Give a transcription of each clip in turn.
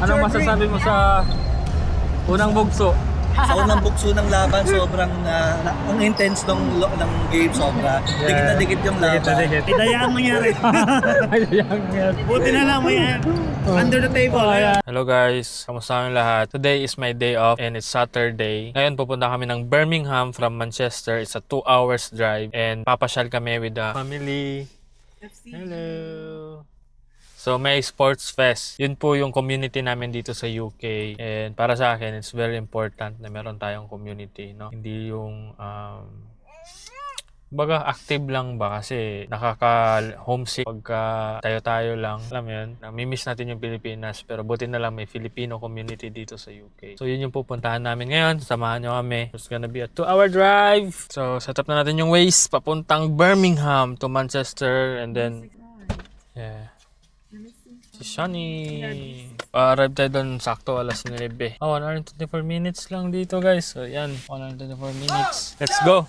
Anong masasabi mo sa unang bugso? Sa unang bukso ng laban, sobrang ang intense ng game, sobra. Dikit na dikit yung laban. Idayaan mo niya rin. Buti na lang may under the table. Hello guys, kamusta kayong lahat? Today is my day off and it's Saturday. Ngayon pupunta kami ng Birmingham from Manchester. It's a 2 hours drive and papasyal kami with the family. Hello! So may sports fest. Yun po yung community namin dito sa UK. And para sa akin, it's very important na meron tayong community, no? Hindi yung baga active lang ba kasi nakaka-homesick pagka tayo-tayo lang. Alam mo yun, namimiss natin yung Pilipinas pero buti na lang may Filipino community dito sa UK. So yun yung pupuntahan namin ngayon. Samahan nyo kami. It's gonna be a 2-hour drive. So set up na natin yung ways papuntang Birmingham to Manchester and then yeah. Si Shani. Arrive tayo doon sakto alas 9. 1 hour and 24 minutes lang dito guys. So yan, 1 hour and 24 minutes. Let's go!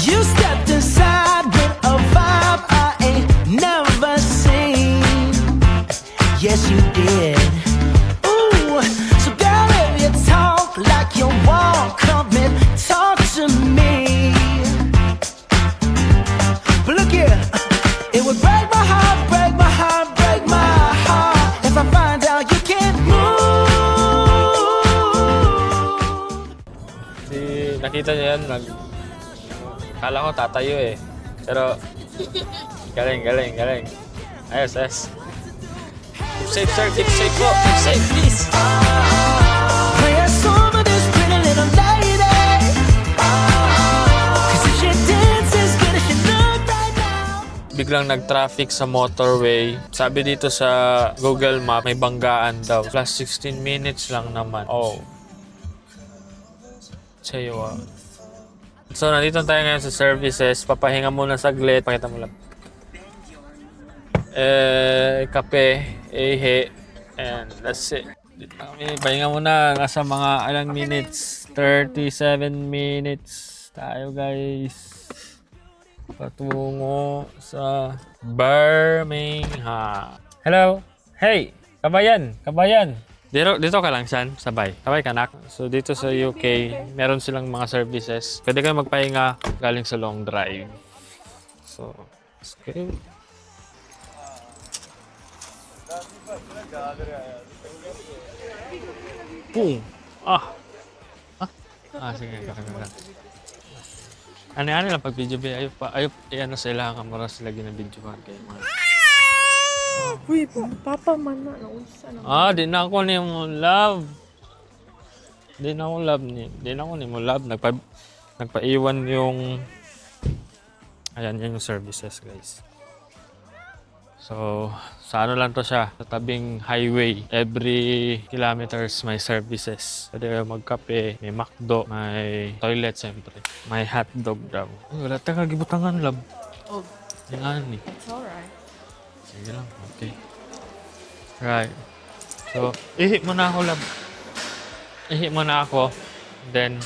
You stepped inside with a vibe I ain't never seen. Yes, you did. Ooh, so girl, if you talk like you walk, come and talk to me. But look here, it would break my heart, break my heart, break my heart if I find out you can't move. Nakita niyo yan, kala ko tatayo eh. Pero, galing. Ayos. Keep safe, sir. Keep safe po. Keep safe, please. Play a song for this pretty little lady. 'Cause if she dances good as she look right now. Biglang nag-traffic sa motorway. Sabi dito sa Google Map, may banggaan daw. Plus 16 minutes lang naman. Oh. Sayo. So, nandito tayo ngayon sa services. Papahinga muna saglit. Pakita mo lang. Kape, ehe, and that's it. Dito kami, pahinga muna. Nasa mga ilang minutes. 37 minutes tayo guys. Patungo sa Birmingham. Hello? Hey! Kabayan! Dito ka lang, San? Sabay. Sabay ka, nak. So, dito sa UK, meron silang mga services. Pwede kayo magpahinga galing sa long drive. So, let's go. Boom! Sige. Ano lang pag video ba? Ayop, ano sila, kamera sila ginabidyohan kayo mga. Uy, papa man na. Nausa na. Di na ako ni mo love. Di na ako ni mo love. Nagpaiwan yung... Ayan, yan yung services, guys. So, sa ano lang to siya? Sa tabing highway. Every kilometers may services. Pwede kayo magkape, may McDo, may toilet, siyempre. May hotdog daw. Wala tayong kagibutangan, love. Oh, Yan eh. it's alright. Sige lang, okay. Right. So, ihi mo na ako, love. Ihi mo na ako. Then,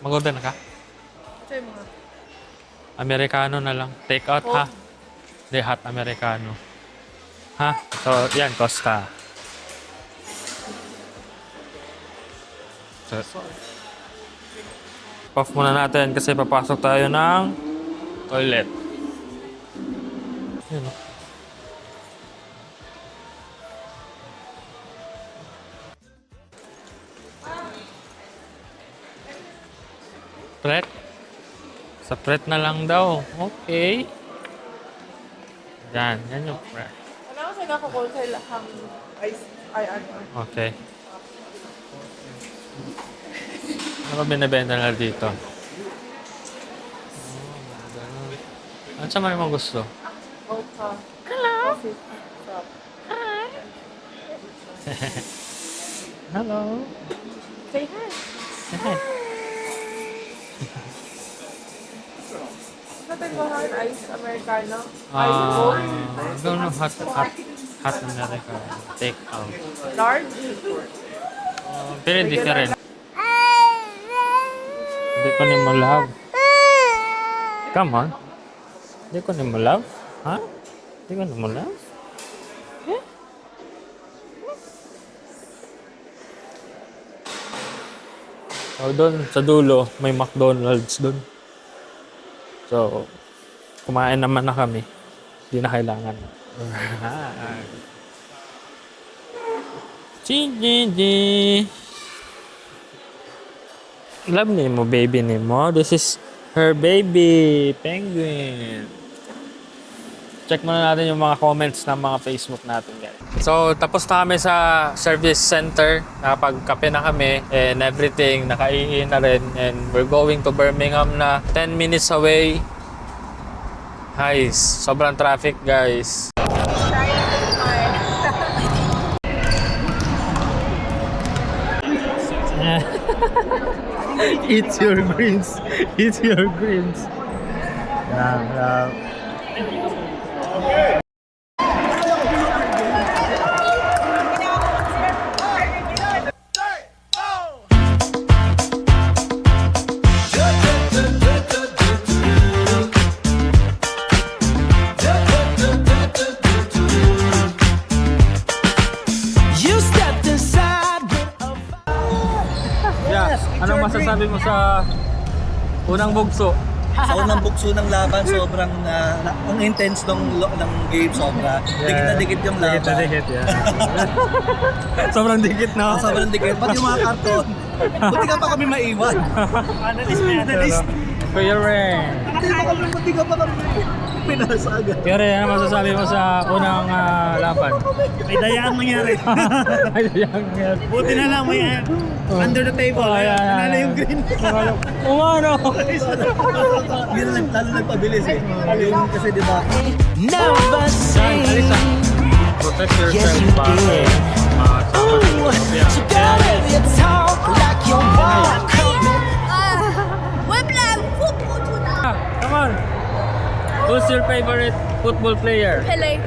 mag-order na ka? Ito yung mga... Americano na lang. Take out, ha? Hindi, hot Americano. Ha? So, yan, Costa. So, off muna natin kasi papasok tayo ng toilet. Yan, oh. Pret? Sa pret na lang daw. Okay. Yan yung pret. Ano kasi nakakul sa ilahang ano. Okay. Ano ba binibenta na dito? Ano sa mga gusto? Mocha. Hello. Coffee shop. Hello. Say hi. Natin mo hard ice Americano. Ice cold. Don't know hot America. Take out. Large. Pero different. kunin mo, love. Come on. Di kunin mo, love. Ha? Di kunin mo, love. Oh, doon sa dulo, may McDonald's doon. So, kumain naman na kami. Hindi na kailangan. Gigi. Love ni mo, baby ni mo. This is her baby, penguin. Check muna natin yung mga comments ng mga Facebook natin, guys. So, tapos na kami sa service center. Nakapagkape na kami and everything. Nakaihi na rin. And we're going to Birmingham na 10 minutes away. Guys, sobrang traffic, guys. It's your greens. It's your greens. You stepped inside with a Yeah, anong masasabi mo sa unang bugso? Sa unang bukso ng laban, sobrang ang intense ng game, sobra. Dikit na dikit yung laban. Dikit na dikit, yeah. Sobrang dikit na. Sobrang dikit. Pati yung mga karton. Buti ka pa kami maiwan. Analyst na analyst. Kuya Ren. Buti ka pa kami pinasa agad. Kuya Ren, ano masasabi mo sa unang laban? May dayaan mangyari. Buti na lang may under the table. Nanalo yung green. Umano! Yun lang, lalo nagpabilis eh. Yung kasi di ba, never seen. Protect Yes, yourself you pa. did. Ooh, so girl, if you talk like you walk, We're playing football tonight. Come on! Who's your favorite football player? Pele.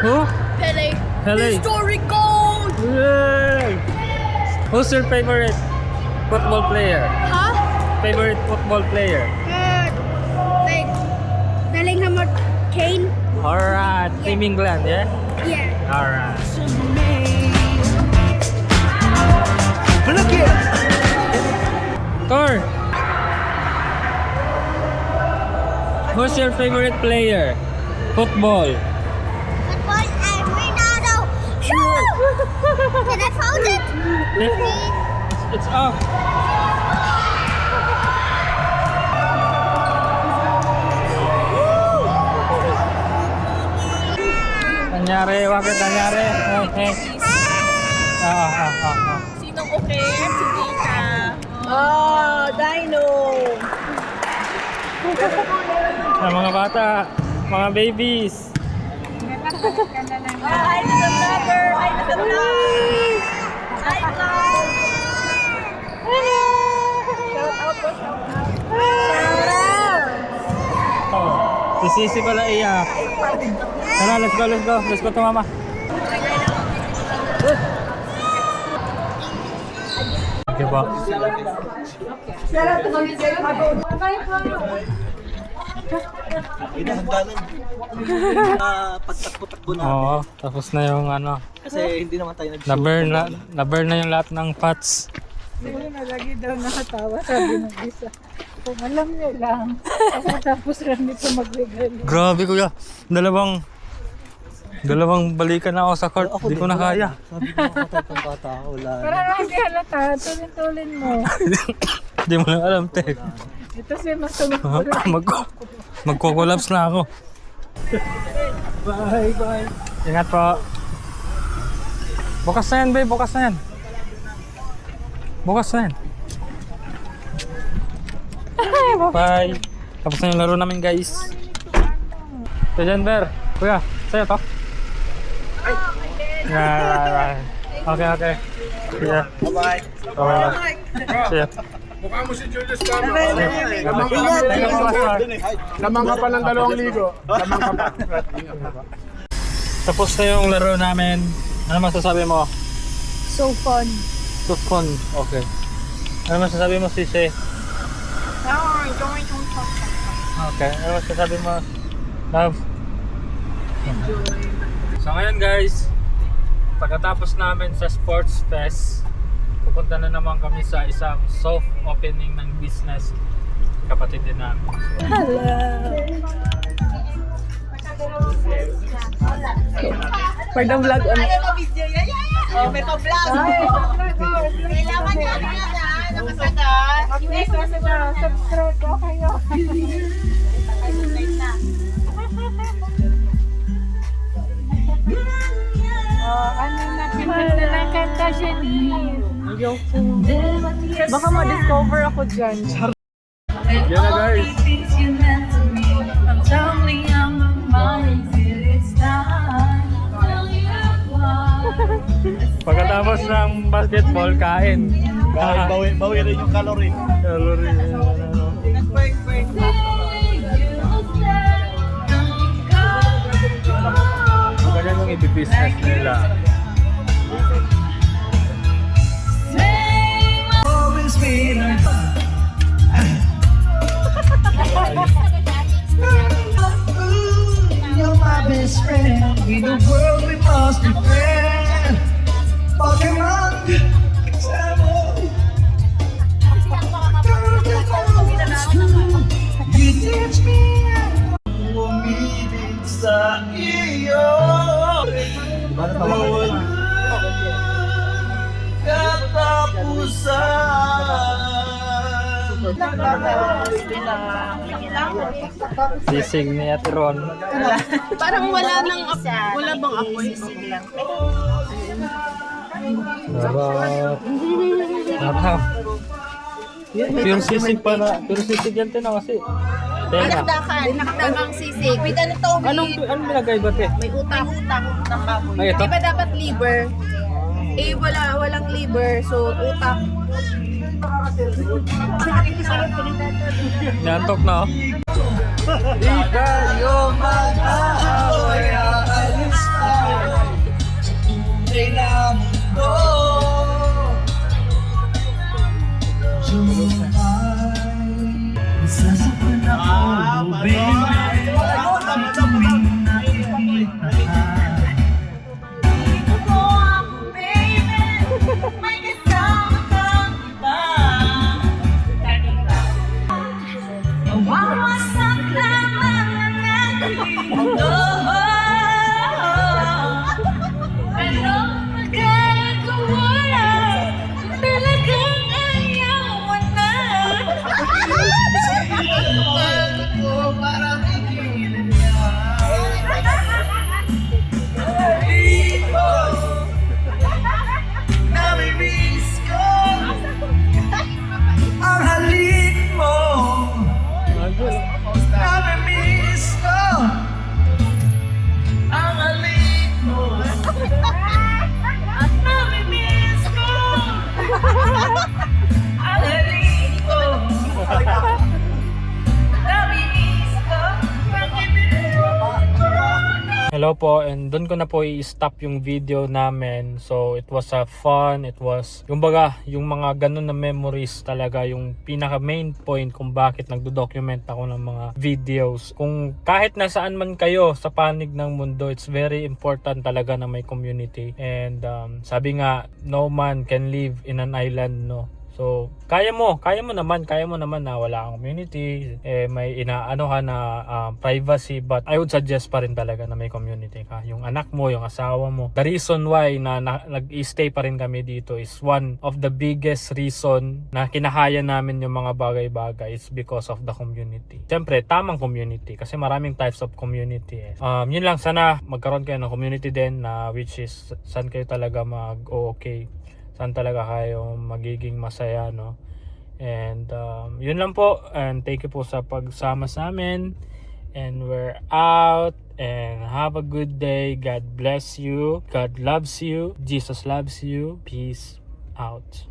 Who? Pele. Pele. Historic goal. Yay! Who's your favorite football player? Huh? Favorite football player? Like Bellingham or Kane? Alright, Team England, yeah? Yeah. Alright. to me. But look here. Thor! Who's your favorite player? Football. Football and Ronaldo. Can I found it? It's off. Nangyari, bakit nangyari? Sinong okay? Si Tika. Oh, Dino. Sa mga bata, mga babies. Hi to the vlogger. Hi to the vlog. Hi vlog. Shout out po, shout out. Shout out. Oh, si Sisi pala iyak. Tara, let's go, let's go. Let's go to mama. Okay po. hindi hangganan. Pagtakbo-takbo natin. Oo, tapos na yung ano. Kasi hindi naman tayo nag-shoot. Na-burn na yung lahat ng pots. Siguro na lagi daw nakatawa, sabi ng isa. Kung alam niyo lang, tapos lang nito magbigay. Grabe kuya. Dalawang balikan na ako sa court. Hindi ko na kaya. Sabi ko makatay pang bata ako. Wala Para na. lang hindi halata, tulin-tulin mo. Hindi mo na alam, te. Ito siya masumag. Magko-collapse na ako. Bye, bye. Ingat po. Bukas na yan, babe. Bukas na yan. Bukas na yan. Bye. Tapos na yung laro namin, guys. Kuya Janber. Kuya, sa'yo to. Yeah. Okay. Yeah. Bye-bye. Bye. See ya. Mukha mo si Julius Carlos. Lamang ka pa ng 2,000. Lamang ka pa. Tapos na yung laro namin. Ano masasabi mo? So fun. So fun. Okay. Ano masasabi mo, Sisi? Okay, ano sasabi mo? Love? So ngayon guys, pagkatapos namin sa Sports Fest, pupunta na naman kami sa isang soft opening ng business kapatid din namin. For the vlog on. Oh, may pa-vlog. Kailangan niya nakasagat. Subscribe ko kayo. Ano na, pinag na lang kanta siya Baka ma-discover ako dyan. Yan na guys. Pagkatapos ng basketball, kain. Bawi rin yung calorie. Ganyan yung i-business nila. You're my best friend. In the world we must be friends. Pokemon, you teach me umibig sa iyo. Sisig ni Ate Ron. Parang wala bang apoy? Sarap. Sarap. Pure sisig pa na. Pure sisig yan din kasi. Teka. Dinakdakang sisig. With ano to? Anong nilagay ba te? May utak ng baboy. Ay, ito? Di ba dapat liver? Eh, walang liver. So, utak. Nantok na oh. Di tayo mag-aaway, aalis tayo sa tunay na mundo. Sumay, sasapan ako, baby. Tuwing nakikitahan. Dito ko ako, baby. May kasama kang iba. Mawawasak lamang ang ating mundo. Ano magagawa? Talagang ayaw mo na. Parang ikilan niya. Dito, namimiss ko ang halik mo. Namimiss ko ang halik mo. At namimiss ko ang halik ko. Namimiss ko ang ibig mo. Hello po, and doon ko na po i-stop yung video namin. So it was fun, it was yung baga, yung mga ganun na memories talaga yung pinaka main point kung bakit nagdo-document ako ng mga videos. Kung kahit nasaan man kayo sa panig ng mundo, it's very important talaga na may community. And sabi nga, no man can live in an island, no. So, kaya mo naman na wala kang community, may inaano ka na privacy, but I would suggest pa rin talaga na may community ka. Yung anak mo, yung asawa mo. The reason why na nag-stay pa rin kami dito is one of the biggest reason na kinakaya namin yung mga bagay-bagay is because of the community. Siyempre, tamang community kasi maraming types of community eh. Yun lang, sana magkaroon kayo ng community din na which is saan kayo talaga mag-okay. Saan talaga kayo magiging masaya, no? And yun lang po, and thank you po sa pagsama sa amin, and we're out, and have a good day. God bless you, God loves you, Jesus loves you. Peace out.